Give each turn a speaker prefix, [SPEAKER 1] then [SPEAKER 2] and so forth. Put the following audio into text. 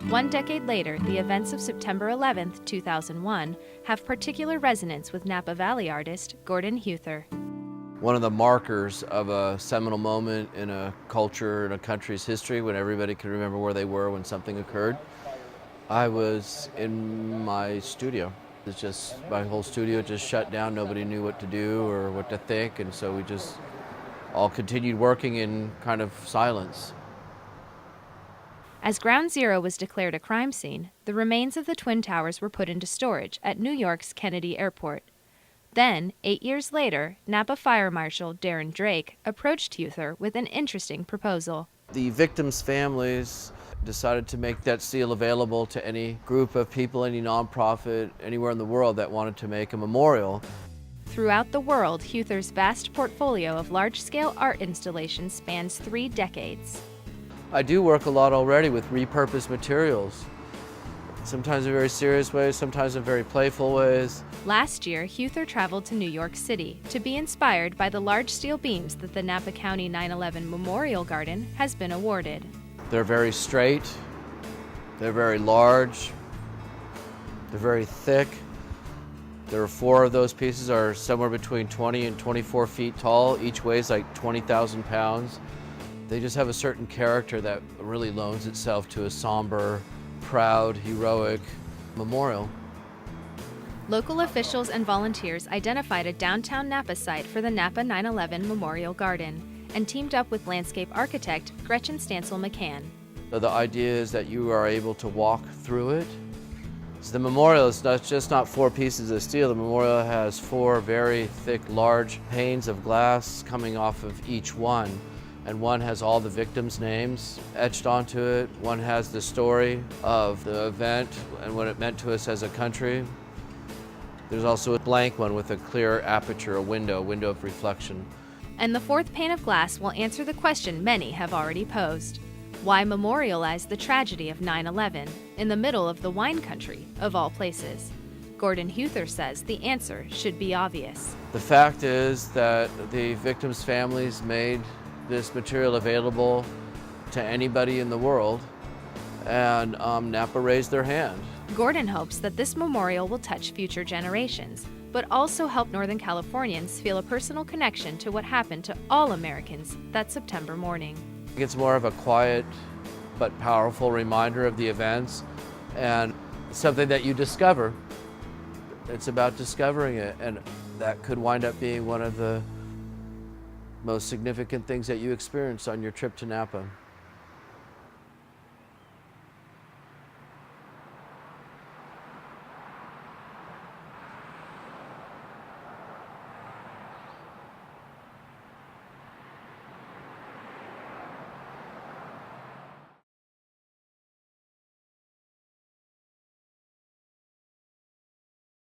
[SPEAKER 1] One decade later, the events of September 11, 2001, have particular resonance with Napa Valley artist Gordon Huether.
[SPEAKER 2] One of the markers of a seminal moment in a culture and a country's history when everybody can remember where they were when something occurred. I was in my studio. It's just, my whole studio just shut down. Nobody knew what to do or what to think, and so we just all continued working in kind of silence.
[SPEAKER 1] As Ground Zero was declared a crime scene, the remains of the Twin Towers were put into storage at New York's Kennedy Airport. Then, 8 years later, Napa Fire Marshal Darren Drake approached Huether with an interesting proposal.
[SPEAKER 2] The victims' families decided to make that seal available to any group of people, any nonprofit, anywhere in the world that wanted to make a memorial.
[SPEAKER 1] Throughout the world, Huether's vast portfolio of large-scale art installations spans 3 decades.
[SPEAKER 2] I do work a lot already with repurposed materials, sometimes in very serious ways, sometimes in very playful ways.
[SPEAKER 1] Last year, Huether traveled to New York City to be inspired by the large steel beams that the Napa County 9/11 Memorial Garden has been awarded.
[SPEAKER 2] They're very straight, they're very large, they're very thick. There are 4 of those pieces are somewhere between 20 and 24 feet tall. Each weighs like 20,000 pounds. They just have a certain character that really loans itself to a somber, proud, heroic memorial.
[SPEAKER 1] Local officials and volunteers identified a downtown Napa site for the Napa 9/11 Memorial Garden and teamed up with landscape architect Gretchen Stansel McCann.
[SPEAKER 2] So the idea is that you are able to walk through it. So the memorial is not 4 pieces of steel. The memorial has 4 very thick, large panes of glass coming off of each one. And one has all the victims' names etched onto it. One has the story of the event and what it meant to us as a country. There's also a blank one with a clear aperture, a window of reflection.
[SPEAKER 1] And the 4th pane of glass will answer the question many have already posed. Why memorialize the tragedy of 9/11 in the middle of the wine country, of all places? Gordon Huether says the answer should be obvious.
[SPEAKER 2] The fact is that the victims' families made this material available to anybody in the world, and Napa raised their hand.
[SPEAKER 1] Gordon hopes that this memorial will touch future generations, but also help Northern Californians feel a personal connection to what happened to all Americans that September morning.
[SPEAKER 2] It's more of a quiet but powerful reminder of the events and something that you discover. It's about discovering it, and that could wind up being one of the most significant things that you experience on your trip to Napa.